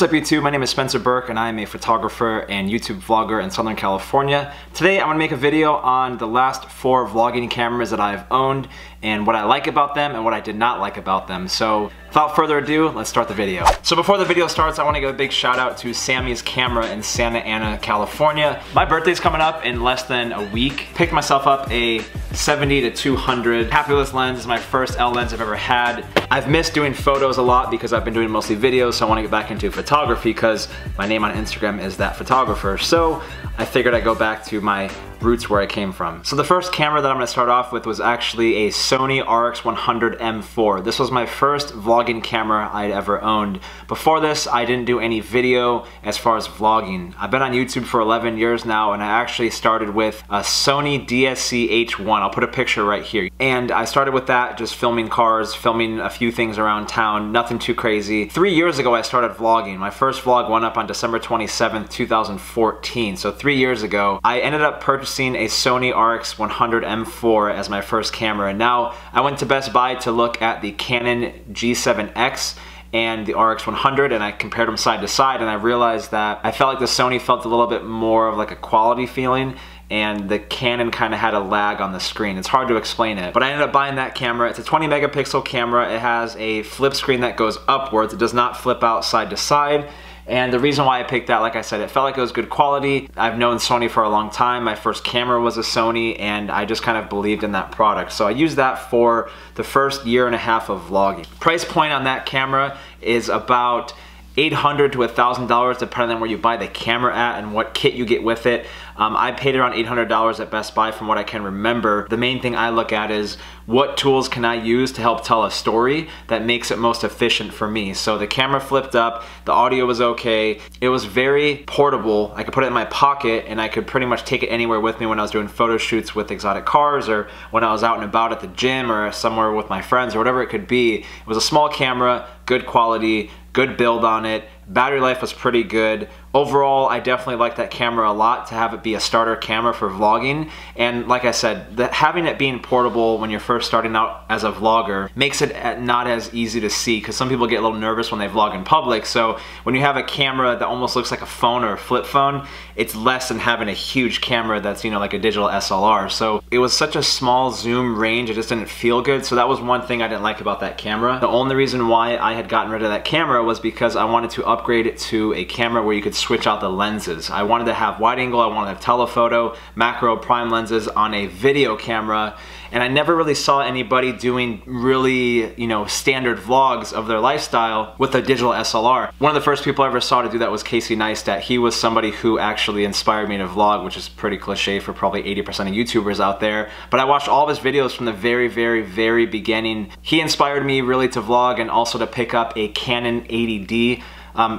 What's up YouTube? My name is Spencer Berke and I am a photographer and YouTube vlogger in Southern California. Today I'm going to make a video on the last 4 vlogging cameras that I've owned and what I like about them and what I did not like about them. So without further ado, let's start the video. So before the video starts, I want to give a big shout out to Sammy's Camera in Santa Ana, California. My birthday's coming up in less than a week. Picked myself up a 70-200. Happy with this lens. It's my first L lens I've ever had. I've missed doing photos a lot because I've been doing mostly videos, so I want to get back into photography because my name on Instagram is that photographer. So I figured I'd go back to my roots where I came from. So the first camera that I'm going to start off with was actually a Sony A7R M4. This was my first vlogging camera I'd ever owned. Before this, I didn't do any video as far as vlogging. I've been on YouTube for 11 years now, and I actually started with a Sony DSC-H1. I'll put a picture right here. And I started with that, just filming cars, filming a few things around town, nothing too crazy. 3 years ago, I started vlogging. My first vlog went up on December 27th, 2014. So 3 years ago, I ended up purchasing a Sony A7R M4 as my first camera. And now I went to Best Buy to look at the Canon G7X and the RX100, and I compared them side to side, and I realized that I felt like the Sony felt a little bit more of like a quality feeling, and the Canon kind of had a lag on the screen. It's hard to explain it, but I ended up buying that camera. It's a 20 megapixel camera. It has a flip screen that goes upwards. It does not flip out side to side. And the reason why I picked that, like I said, it felt like it was good quality. I've known Sony for a long time. My first camera was a Sony, and I just kind of believed in that product. So I used that for the first year and a half of vlogging. Price point on that camera is about $800 to $1,000 depending on where you buy the camera at and what kit you get with it. I paid around $800 at Best Buy from what I can remember. The main thing I look at is what tools can I use to help tell a story that makes it most efficient for me. So the camera flipped up, the audio was okay, it was very portable. I could put it in my pocket and I could pretty much take it anywhere with me when I was doing photo shoots with exotic cars or when I was out and about at the gym or somewhere with my friends or whatever it could be. It was a small camera, good quality, good build on it. Battery life was pretty good. Overall, I definitely like that camera a lot to have it be a starter camera for vlogging. And like I said, having it being portable when you're first starting out as a vlogger makes it not as easy to see, because some people get a little nervous when they vlog in public. So when you have a camera that almost looks like a phone or a flip phone, it's less than having a huge camera that's, you know, like a digital SLR. So it was such a small zoom range, it just didn't feel good. So that was one thing I didn't like about that camera. The only reason why I had gotten rid of that camera was because I wanted to upgrade it to a camera where you could switch out the lenses. I wanted to have wide angle, I wanted to have telephoto, macro, prime lenses on a video camera, and I never really saw anybody doing really, you know, standard vlogs of their lifestyle with a digital SLR. One of the first people I ever saw to do that was Casey Neistat. He was somebody who actually inspired me to vlog, which is pretty cliche for probably 80% of YouTubers out there. But I watched all of his videos from the very beginning. He inspired me really to vlog and also to pick up a Canon 80D.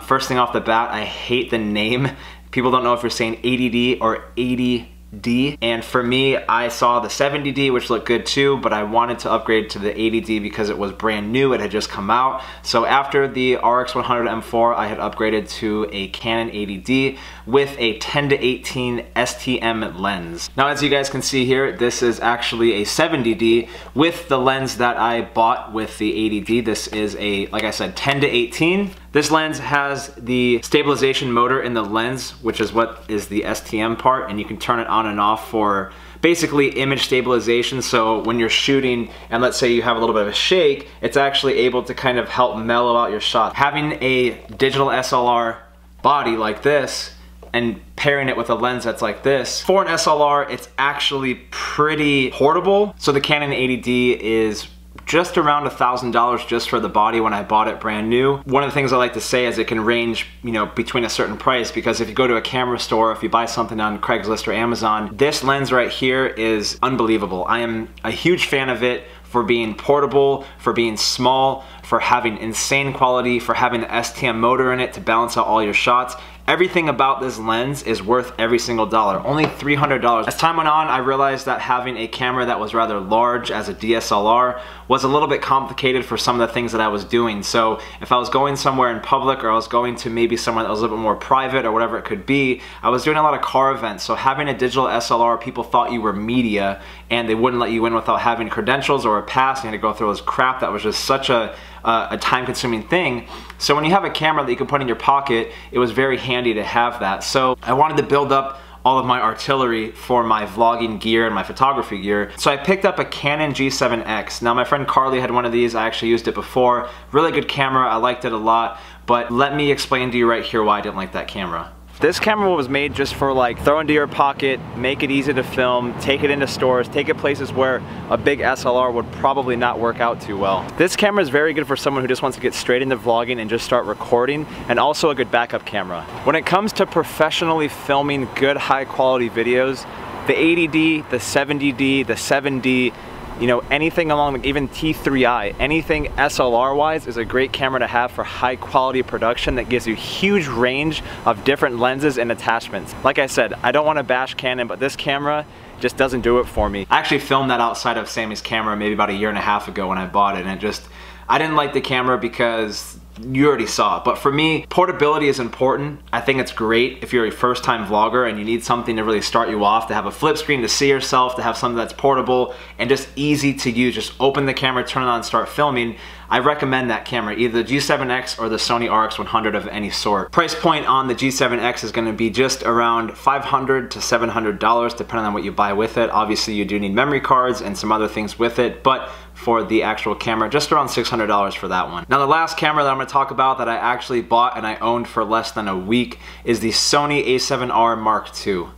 First thing off the bat, I hate the name. People don't know if you're saying 80D or 80D. And for me, I saw the 70D, which looked good too, but I wanted to upgrade to the 80D because it was brand new, it had just come out. So after the RX100 M4, I had upgraded to a Canon 80D with a 10-18 STM lens. Now, as you guys can see here, this is actually a 70D with the lens that I bought with the 80D. This is a, like I said, 10-18. This lens has the stabilization motor in the lens, which is what is the STM part, and you can turn it on and off for basically image stabilization. So when you're shooting and let's say you have a little bit of a shake, it's actually able to kind of help mellow out your shot. Having a digital SLR body like this and pairing it with a lens that's like this, for an SLR, it's actually pretty portable. So the Canon 80D is just around $1,000 just for the body when I bought it brand new. One of the things I like to say is it can range, you know, between a certain price, because if you go to a camera store, if you buy something on Craigslist or Amazon, this lens right here is unbelievable. I am a huge fan of it for being portable, for being small, for having insane quality, for having the STM motor in it to balance out all your shots. Everything about this lens is worth every single dollar, only $300. As time went on, I realized that having a camera that was rather large as a DSLR was a little bit complicated for some of the things that I was doing. So if I was going somewhere in public, or I was going to maybe somewhere that was a little bit more private or whatever it could be, I was doing a lot of car events. So having a digital SLR, people thought you were media and they wouldn't let you in without having credentials or a pass. You had to go through this crap that was just such a a time-consuming thing. So when you have a camera that you can put in your pocket, it was very handy to have that. So I wanted to build up all of my artillery for my vlogging gear and my photography gear. So I picked up a Canon G7X. Now my friend Carly had one of these. I actually used it before. Really good camera. I liked it a lot. But let me explain to you right here why I didn't like that camera. This camera was made just for like throw into your pocket, make it easy to film, take it into stores, take it places where a big SLR would probably not work out too well. This camera is very good for someone who just wants to get straight into vlogging and just start recording, and also a good backup camera. When it comes to professionally filming good high quality videos, the 80D, the 70D, the 7D, you know, anything along, even T3i, anything SLR wise is a great camera to have for high quality production that gives you huge range of different lenses and attachments. Like I said, I don't want to bash Canon, but this camera just doesn't do it for me. I actually filmed that outside of Sammy's camera maybe about a year and a half ago when I bought it, and I didn't like the camera because you already saw it. But for me, portability is important. I think it's great if you're a first-time vlogger and you need something to really start you off, to have a flip screen to see yourself, to have something that's portable and just easy to use. Just open the camera, turn it on, and start filming. I recommend that camera, either the G7X or the Sony RX100 of any sort. Price point on the G7X is gonna be just around $500 to $700, depending on what you buy with it. Obviously, you do need memory cards and some other things with it, but for the actual camera, just around $600 for that one. Now, the last camera that I'm gonna talk about that I actually bought and I owned for less than a week is the Sony A7R Mark II.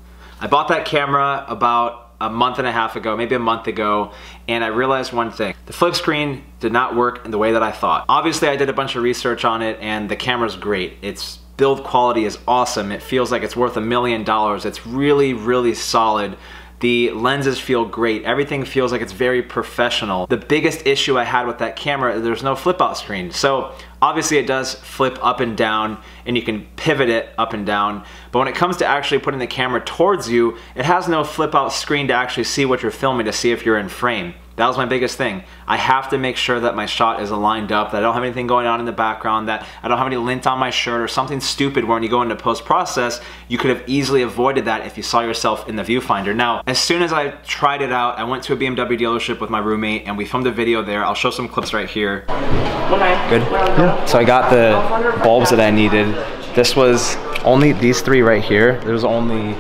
I bought that camera about a month and a half ago, maybe a month ago, and I realized one thing. The flip screen did not work in the way that I thought. Obviously, I did a bunch of research on it, and the camera's great. Its build quality is awesome. It feels like it's worth $1 million. It's really, really solid. The lenses feel great. Everything feels like it's very professional. The biggest issue I had with that camera, there's no flip out screen. So obviously it does flip up and down and you can pivot it up and down. But when it comes to actually putting the camera towards you, it has no flip out screen to actually see what you're filming, to see if you're in frame. That was my biggest thing. I have to make sure that my shot is aligned up, that I don't have anything going on in the background, that I don't have any lint on my shirt or something stupid where when you go into post-process, you could have easily avoided that if you saw yourself in the viewfinder. Now, as soon as I tried it out, I went to a BMW dealership with my roommate and we filmed a video there. I'll show some clips right here. Good? Yeah. So I got the bulbs that I needed. This was only these three right here. There was only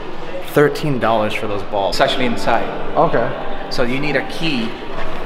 $13 for those bulbs. It's actually inside. Okay. So you need a key.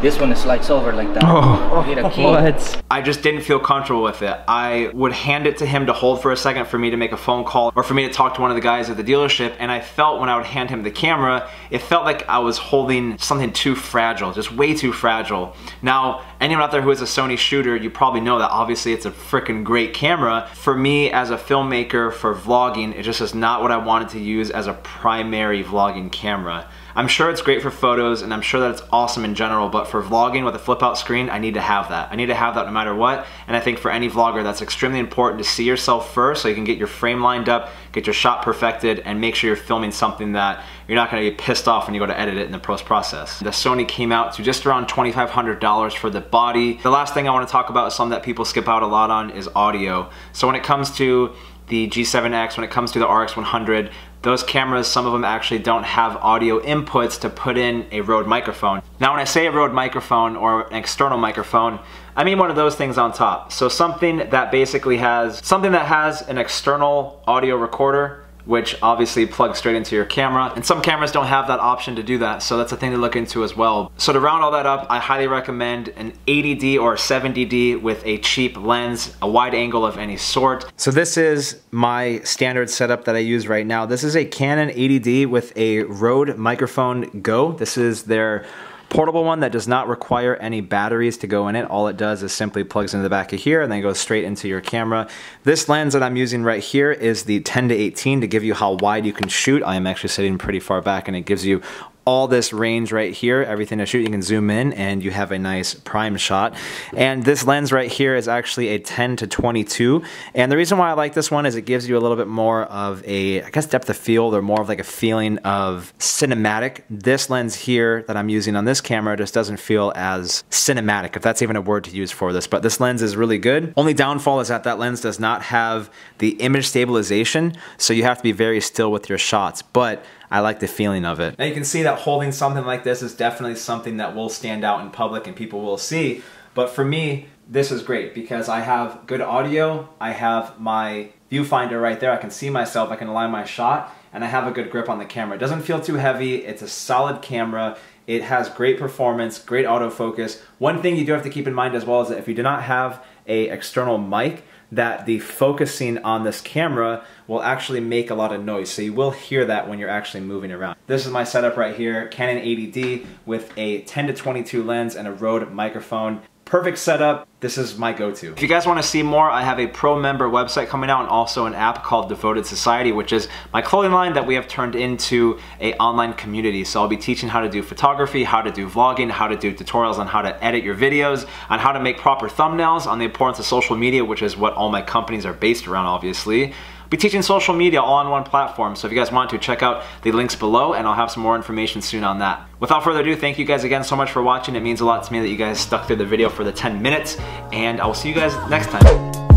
This one slides over like that. Oh, you need a key. What? I just didn't feel comfortable with it. I would hand it to him to hold for a second for me to make a phone call or for me to talk to one of the guys at the dealership, and I felt when I would hand him the camera, it felt like I was holding something too fragile, just way too fragile. Now, anyone out there who is a Sony shooter, you probably know that obviously it's a freaking great camera. For me as a filmmaker for vlogging, it just is not what I wanted to use as a primary vlogging camera. I'm sure it's great for photos and I'm sure that it's awesome in general, but for vlogging with a flip out screen, I need to have that. I need to have that no matter what, and I think for any vlogger that's extremely important to see yourself first so you can get your frame lined up, get your shot perfected, and make sure you're filming something that you're not gonna get pissed off when you go to edit it in the post-process. The Sony came out to just around $2,500 for the body. The last thing I wanna talk about is something that people skip out a lot on is audio. So when it comes to the G7X, when it comes to the RX100, those cameras, some of them actually don't have audio inputs to put in a Rode microphone. Now when I say a Rode microphone or an external microphone, I mean one of those things on top. So something that basically has, an external audio recorder, which obviously plugs straight into your camera. And some cameras don't have that option to do that, so that's a thing to look into as well. So to round all that up, I highly recommend an 80D or 70D with a cheap lens, a wide angle of any sort. So this is my standard setup that I use right now. This is a Canon 80D with a Rode Microphone Go. This is their portable one that does not require any batteries to go in it. All it does is simply plugs into the back of here and then goes straight into your camera. This lens that I'm using right here is the 10-18 to give you how wide you can shoot. I am actually sitting pretty far back and it gives you all this range right here, everything to shoot. You can zoom in and you have a nice prime shot. And this lens right here is actually a 10-22. And the reason why I like this one is it gives you a little bit more of a, I guess, depth of field, or more of like a feeling of cinematic. This lens here that I'm using on this camera just doesn't feel as cinematic, if that's even a word to use for this. But this lens is really good. Only downfall is that that lens does not have the image stabilization, so you have to be very still with your shots. But I like the feeling of it. Now you can see that holding something like this is definitely something that will stand out in public and people will see. But for me, this is great because I have good audio, I have my viewfinder right there, I can see myself, I can align my shot, and I have a good grip on the camera. It doesn't feel too heavy, it's a solid camera, it has great performance, great autofocus. One thing you do have to keep in mind as well is that if you do not have an external mic, that the focusing on this camera will actually make a lot of noise. So you will hear that when you're actually moving around. This is my setup right here, Canon 80D with a 10-22 lens and a Rode microphone. Perfect setup. This is my go-to. If you guys want to see more, I have a pro member website coming out and also an app called Devoted Society, which is my clothing line that we have turned into an online community. So I'll be teaching how to do photography, how to do vlogging, how to do tutorials on how to edit your videos, on how to make proper thumbnails, on the importance of social media, which is what all my companies are based around, obviously. I'll be teaching social media all on one platform, so if you guys want to, check out the links below and I'll have some more information soon on that. Without further ado, thank you guys again so much for watching. It means a lot to me that you guys stuck through the video for the 10 minutes, and I will see you guys next time.